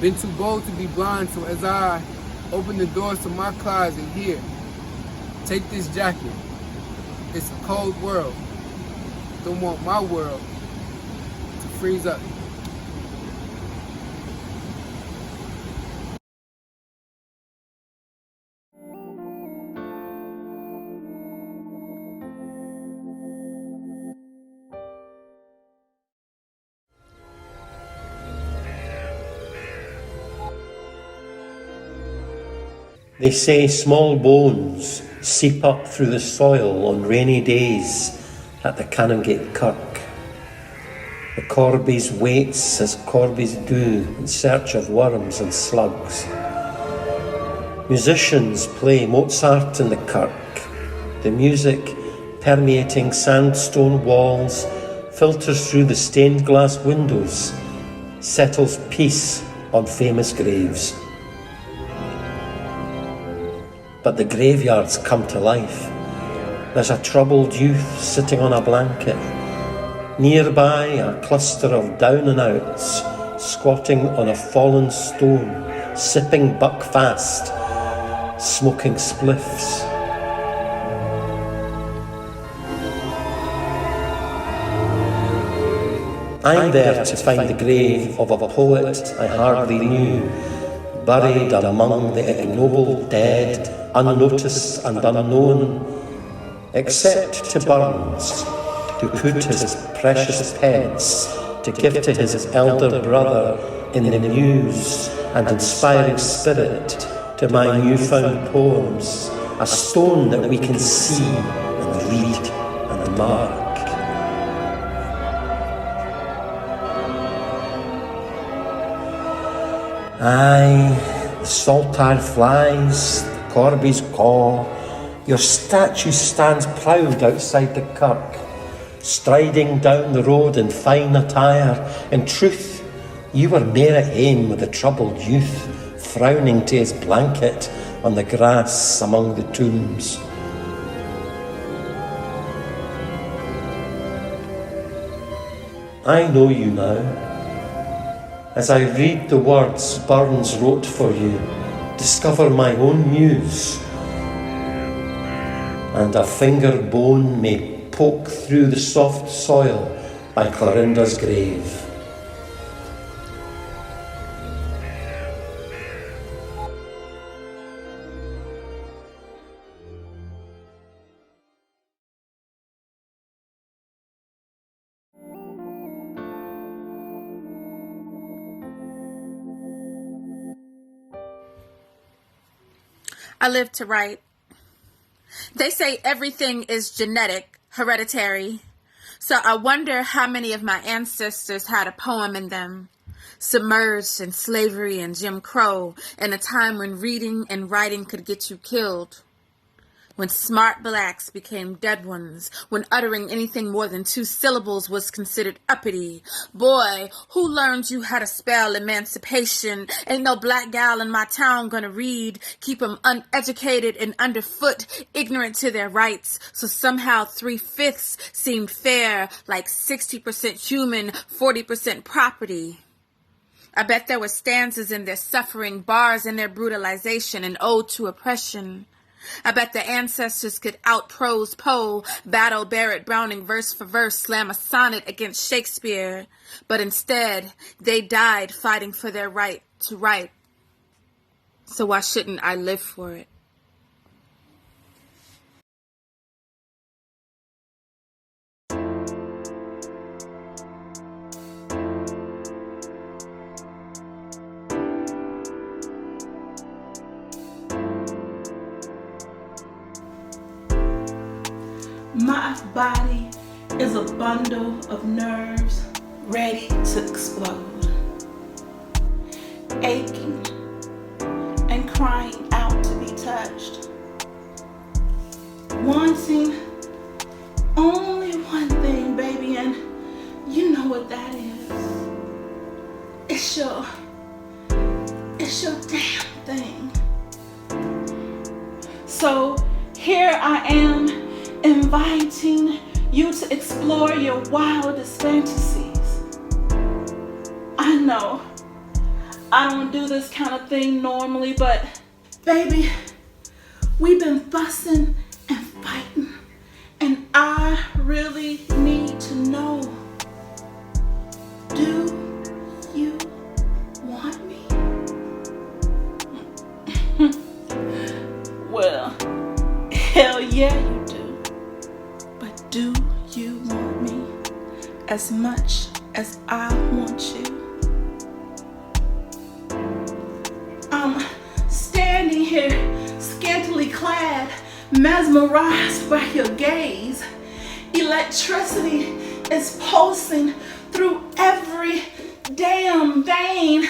Been too bold to be blind, so as I open the doors to my closet here, take this jacket. It's a cold world. Don't want my world to freeze up. They say small bones seep up through the soil on rainy days at the Canongate Kirk. The corbies waits as corbies do in search of worms and slugs. Musicians play Mozart in the Kirk. The music, permeating sandstone walls, filters through the stained glass windows, settles peace on famous graves. But the graveyards come to life. There's a troubled youth sitting on a blanket. Nearby, a cluster of down and outs, squatting on a fallen stone, sipping buckfast, smoking spliffs. I'm there to find the grave of a poet I hardly knew, buried among the ignoble dead, unnoticed and unknown, except to Burns, who put his precious pence to give to his elder brother in the muse and inspiring spirit to my newfound poems, a stone that we can see and read and mark. Aye, the saltire flies, the corbies caw, your statue stands proud outside the kirk, striding down the road in fine attire. In truth, you were mair at hame with the troubled youth, frowning to his blanket on the grass among the tombs. I know you now. As I read the words Burns wrote for you, discover my own muse, and a finger bone may poke through the soft soil by Clorinda's grave. I live to write. They say everything is genetic, hereditary. So I wonder how many of my ancestors had a poem in them, submerged in slavery and Jim Crow, in a time when reading and writing could get you killed. When smart blacks became dead ones, when uttering anything more than 2 syllables was considered uppity. Boy, who learned you how to spell emancipation? Ain't no black gal in my town gonna read. Keep 'em uneducated and underfoot, ignorant to their rights. So somehow 3/5 seemed fair, like 60% human, 40% property. I bet there were stanzas in their suffering, bars in their brutalization, an ode to oppression. I bet the ancestors could out-prose Poe, battle Barrett Browning verse for verse, slam a sonnet against Shakespeare. But instead, they died fighting for their right to write. So why shouldn't I live for it? My body is a bundle of nerves ready to explode, aching and crying out to be touched, wanting only one thing, baby, and you know what that is. It's your damn thing. So here I am, inviting you to explore your wildest fantasies. I know I don't do this kind of thing normally, but baby, we've been fussing and fighting, and I really need to know, do you want me? Well, hell yeah you do. Do you want me as much as I want you? I'm standing here mesmerized by your gaze. Electricity is pulsing through every damn vein,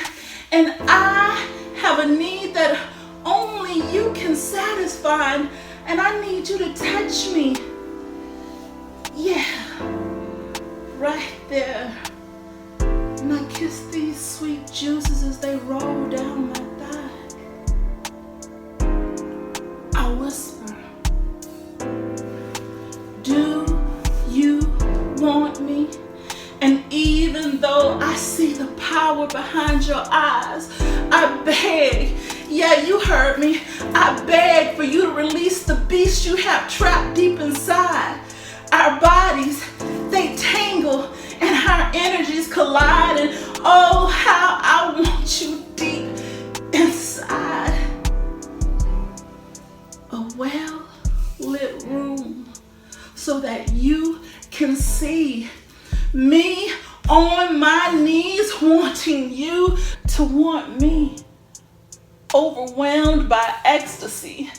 and I have a need that only you can satisfy, and I need you to touch me. Yeah, right there. And I kiss these sweet juices as they roll down my thigh. I whisper, do you want me? And even though I see the power behind your eyes, I beg, yeah, you heard me, I beg for you to release the beast you have trapped deep inside. Our bodies, they tangle and our energies collide, and oh, how I want you deep inside. A well-lit room so that you can see me on my knees wanting you to want me. Overwhelmed by ecstasy,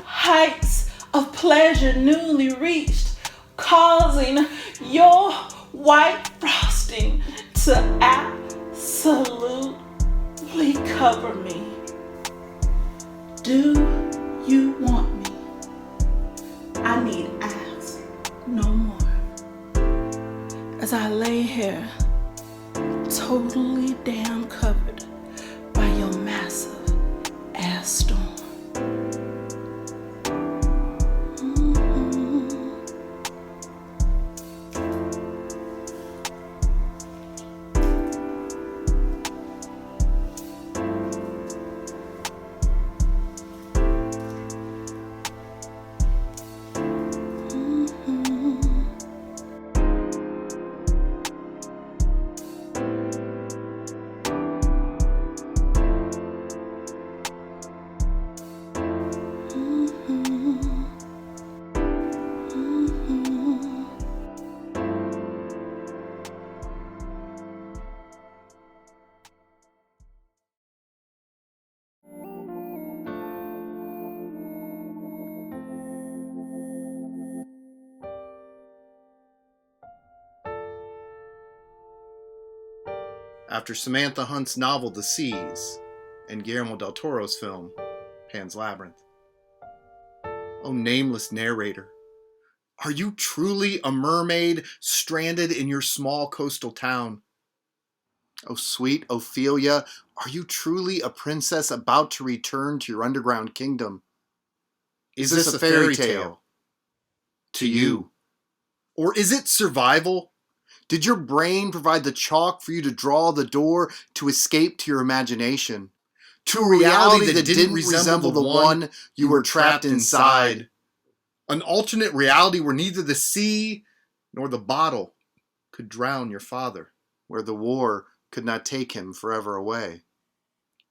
heights of pleasure newly reached, causing your white frosting to absolutely cover me. Do you want me? I need ask no more. As I lay here, totally damn covered by your massive ass storm. After Samantha Hunt's novel The Seas and Guillermo del Toro's film Pan's Labyrinth. Oh, nameless narrator, are you truly a mermaid stranded in your small coastal town? Oh, sweet Ophelia, are you truly a princess about to return to your underground kingdom? Is this a fairy tale to you? Or is it survival? Did your brain provide the chalk for you to draw the door to escape to your imagination? To a reality that didn't resemble the one you were trapped inside? An alternate reality where neither the sea nor the bottle could drown your father, where the war could not take him forever away.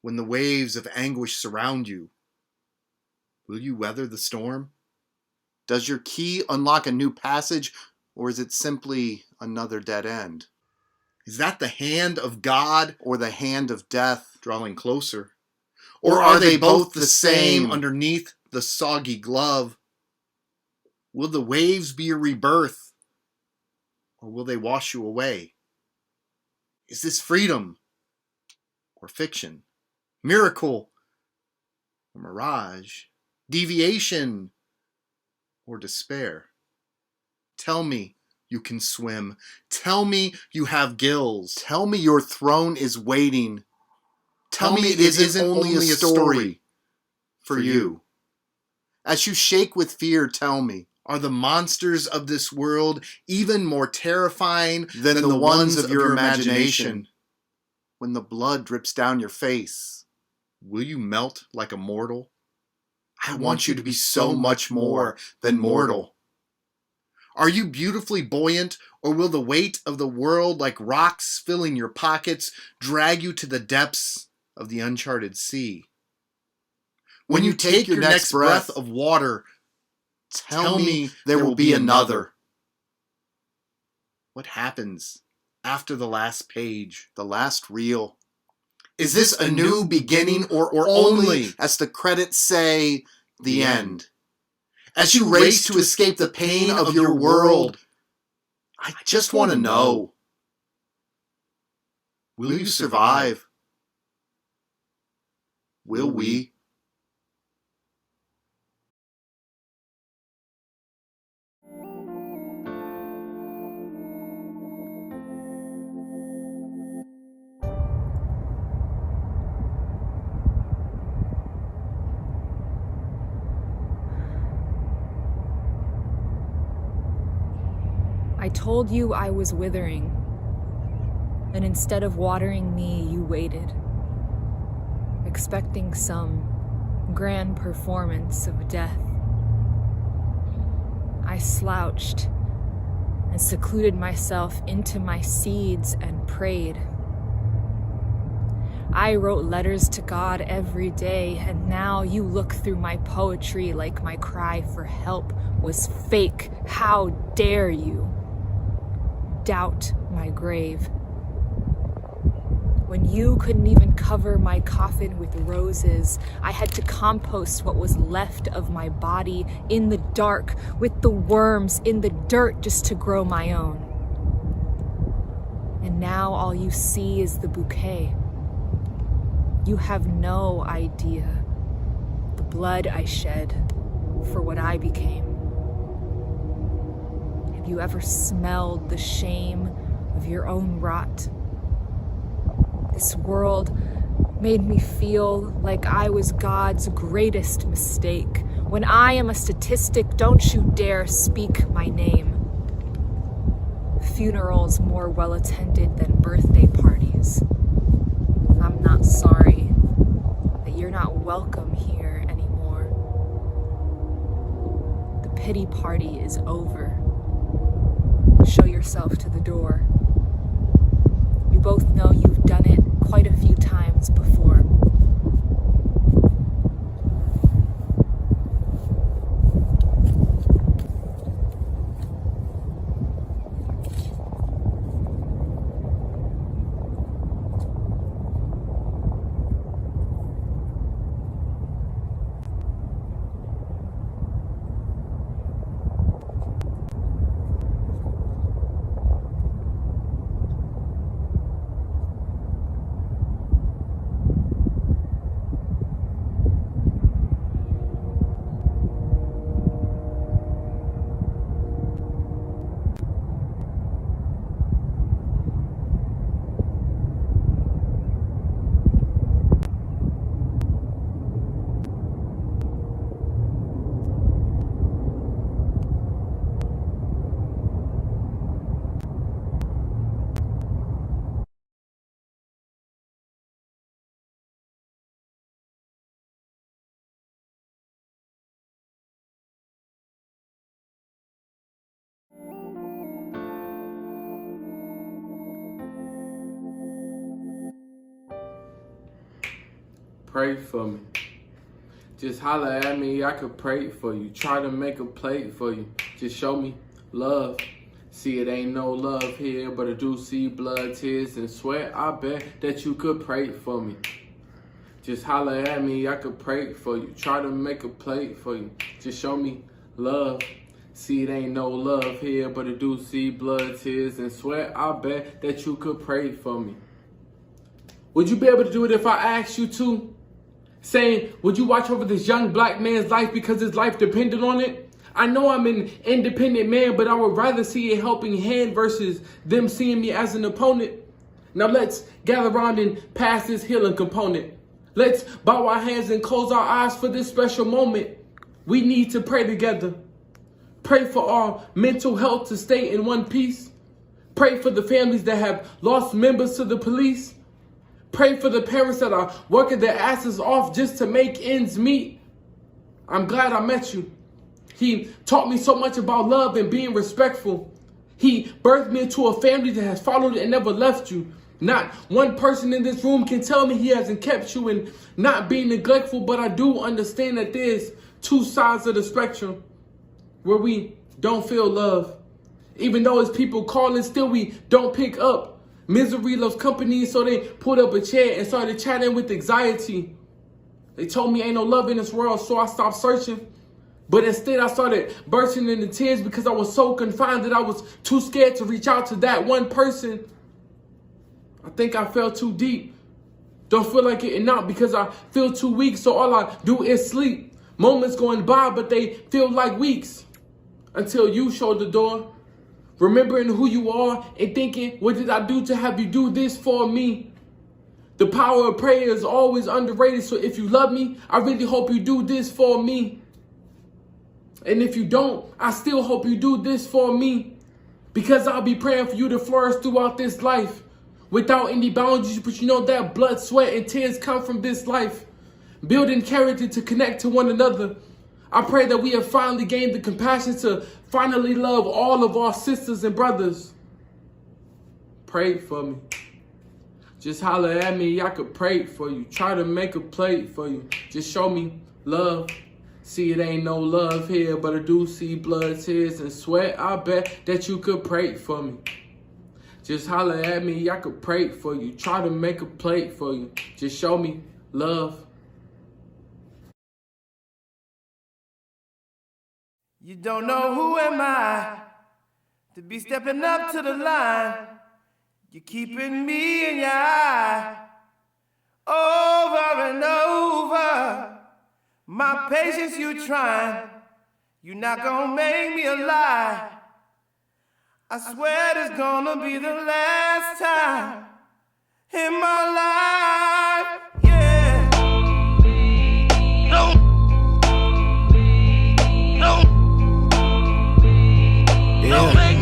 When the waves of anguish surround you, will you weather the storm? Does your key unlock a new passage, or is it simply another dead end? Is that the hand of God or the hand of death drawing closer? Or are they both the same underneath the soggy glove? Will the waves be your rebirth, or will they wash you away? Is this freedom or fiction? Miracle or mirage? Deviation or despair? Tell me you can swim. Tell me you have gills. Tell me your throne is waiting. Tell me it isn't only a story for you. As you shake with fear, tell me, are the monsters of this world even more terrifying than the ones of your imagination? When the blood drips down your face, will you melt like a mortal? I want you to be so much more than mortal. Are you beautifully buoyant, or will the weight of the world, like rocks filling your pockets, drag you to the depths of the uncharted sea? When you take your next breath of water, tell me there will be another. What happens after the last page, the last reel? Is this a new beginning, or only, as the credits say, the end? As you race to escape the pain of your world, I just want to know, will you survive? Will we? I told you I was withering, and instead of watering me, you waited, expecting some grand performance of death. I slouched and secluded myself into my seeds and prayed. I wrote letters to God every day, and now you look through my poetry like my cry for help was fake. How dare you doubt my grave? When you couldn't even cover my coffin with roses, I had to compost what was left of my body in the dark with the worms in the dirt just to grow my own. And now all you see is the bouquet. You have no idea the blood I shed for what I became. Have you ever smelled the shame of your own rot? This world made me feel like I was God's greatest mistake. When I am a statistic, don't you dare speak my name. Funerals more well attended than birthday parties. I'm not sorry that you're not welcome here anymore. The pity party is over. Show yourself to the door. We both know you've done it quite a few times before. Pray for me. Just holler at me, I could pray for you. Try to make a plate for you. Just show me love. See, it ain't no love here, but I do see blood, tears, and sweat. I bet that you could pray for me. Just holler at me, I could pray for you. Try to make a plate for you. Just show me love. See, it ain't no love here, but I do see blood, tears, and sweat. I bet that you could pray for me. Would you be able to do it if I asked you to? Saying, would you watch over this young black man's life because his life depended on it? I know I'm an independent man, but I would rather see a helping hand versus them seeing me as an opponent. Now let's gather around and pass this healing component. Let's bow our hands and close our eyes for this special moment. We need to pray together. Pray for our mental health to stay in one piece. Pray for the families that have lost members to the police. Pray for the parents that are working their asses off just to make ends meet. I'm glad I met you. He taught me so much about love and being respectful. He birthed me into a family that has followed and never left you. Not one person in this room can tell me he hasn't kept you and not being neglectful, but I do understand that there's two sides of the spectrum where we don't feel love. Even though it's people calling, still we don't pick up. Misery loves company, so they pulled up a chair and started chatting with anxiety. They told me ain't no love in this world, so I stopped searching. But instead I started bursting into tears because I was so confined that I was too scared to reach out to that one person. I think I fell too deep. Don't feel like getting out because I feel too weak, so all I do is sleep. Moments going by, but they feel like weeks. Until you showed the door. Remembering who you are and thinking, what did I do to have you do this for me? The power of prayer is always underrated, so if you love me, I really hope you do this for me. And if you don't, I still hope you do this for me. Because I'll be praying for you to flourish throughout this life. Without any boundaries, but you know that blood, sweat, and tears come from this life. Building character to connect to one another. I pray that we have finally gained the compassion to finally love all of our sisters and brothers. Pray for me. Just holler at me, I could pray for you. Try to make a plate for you. Just show me love. See, it ain't no love here, but I do see blood, tears, and sweat. I bet that you could pray for me. Just holler at me, I could pray for you. Try to make a plate for you. Just show me love. You don't know who am I to be stepping up to the line. You're keeping me in your eye over and over. My patience you trying. You're not gonna make me a lie. I swear it's gonna be the last time in my life, yeah. Don't make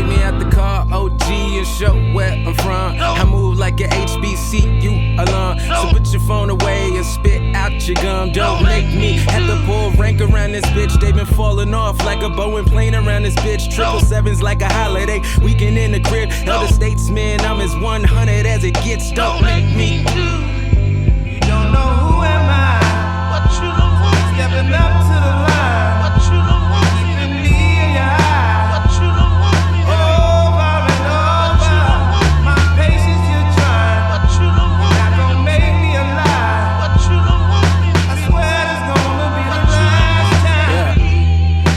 me at the car, OG, and show where I'm from. I move like an HBCU alarm. So put your phone away and spit out your gum. Don't make me have to pull rank around this bitch. They been falling off like a Boeing plane around this bitch. 777's like a holiday weekend in the crib. Elder statesman, I'm as 100 as it gets. Don't make me. You don't know who am I. What you don't want. Stepping up to the line. What you don't want. Keeping me in your eye. What you don't want me to. Over and over. My patience you're trying. What you don't want. Not gonna make me a lie. What you don't want me to. I swear it's gonna be the last time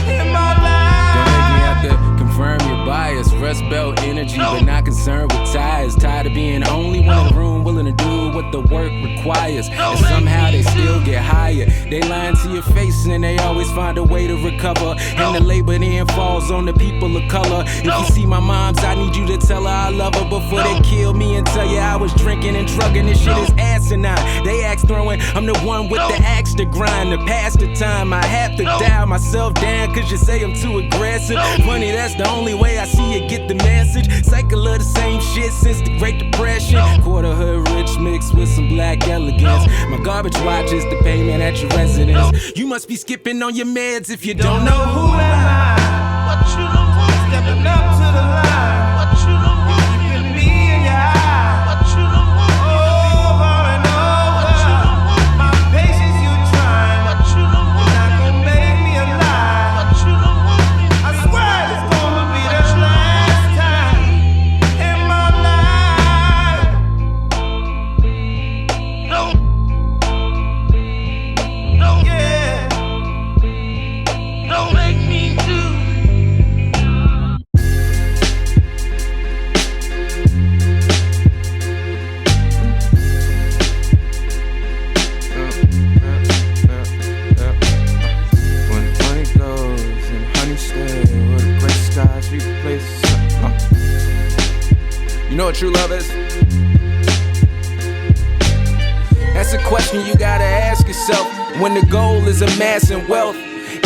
in my life. Don't make me have to confirm your bias. Rust belt energy, but not concerned with ties. Tired of being the only one in the room willing to do what the work requires. And somehow they still get higher. They lying to your face and they always find a way to recover. And the labor then falls on the people of color. If you see my moms, I need you to tell her I love her before they kill me and tell you I was drinking and drugging. This shit is asinine. They axe throwing, I'm the one with the axe to grind. To pass the time, I have to dial myself down cause you say I'm too aggressive. Funny, that's the only way I see you get the message. Cycle of the same shit since the Great Depression. Quarter hood rich mixed with some black elegance. My garbage watch is the payment at your residence. You must be skipping on your meds if you don't know who am I. What you don't want. Stepping up to the line. What you don't want. Keeping me in your eye. What you don't want. Over and over. What you don't want. My patience you trying. What you don't want. Not gonna make me a lie. What you don't want me to. I swear it's gonna be the last time in my life. Yeah. Don't make me do. When money goes and honey stay, where the gray skies replace the sun. You know what true love is? That's a question you gotta ask yourself when the goal is amassing wealth.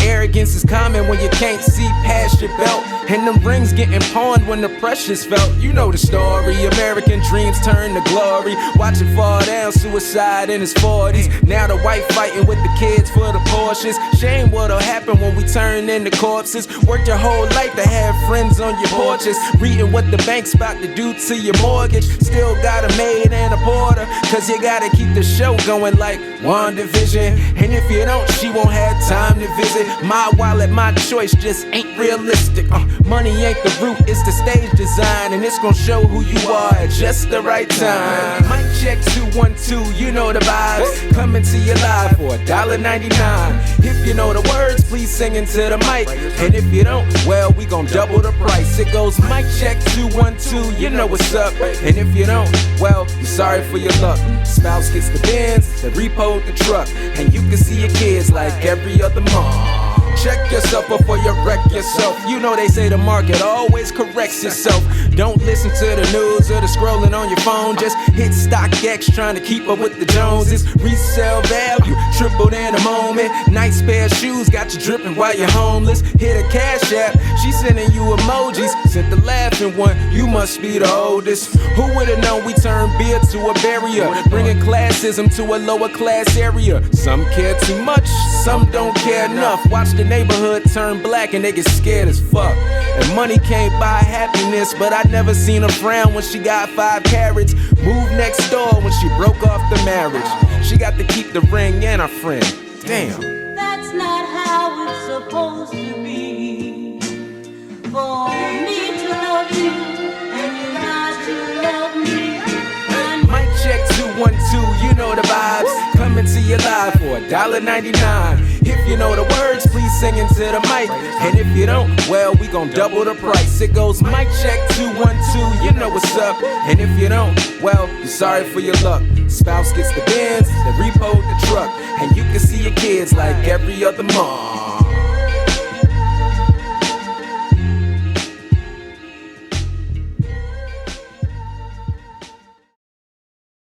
Arrogance is common when you can't see past your belt. And them rings getting pawned when the pressure's felt. You know the story, American dreams turn to glory. Watch it fall down, suicide in his 40s. Now the wife fighting with the kids for the Porsches. Shame what'll happen when we turn into corpses. Worked your whole life to have friends on your porches. Reading what the bank's about to do to your mortgage. Still got a maid and a porter, cause you gotta keep the show going like WandaVision. And if you don't, she won't have time to visit. My wallet, my choice just ain't realistic. Money ain't the root, it's the stage design, and it's gonna show who you are at just the right time. Mic check 212, you know the vibes. Coming to you live for $1.99. If you know the words, please sing into the mic. And if you don't, well, we gon' double the price. It goes mic check 212, you know what's up. And if you don't, well, I'm sorry for your luck. Spouse gets the Benz, the repo the truck, and you can see your kids like every other month. Check yourself before you wreck yourself. You know they say the market always corrects itself. Don't listen to the news or the scrolling on your phone. Just hit StockX trying to keep up with the Joneses. Resale value tripled in a moment. Nice pair of shoes got you dripping while you're homeless. Hit a Cash App, she sending you emojis. Sent the laughing one, you must be the oldest. Who would've known we turned beer to a barrier, bringing classism to a lower class area. Some care too much, some don't care enough. Watch the neighborhood turn black and they get scared as fuck. And money can't buy happiness, but I never seen her frown when she got 5 carats. Moved next door when she broke off the marriage. She got to keep the ring and her friend. Damn. That's not how it's supposed to be. For me to love you and you not to love me. Mic check 212, you know the vibes. Coming to you live for $1.99. If you know the words, please sing into the mic. And if you don't, well, we gon' double the price. It goes mic check 212, you know what's up. And if you don't, well, you're sorry for your luck. Spouse gets the Benz, the repo the truck, and you can see your kids like every other month.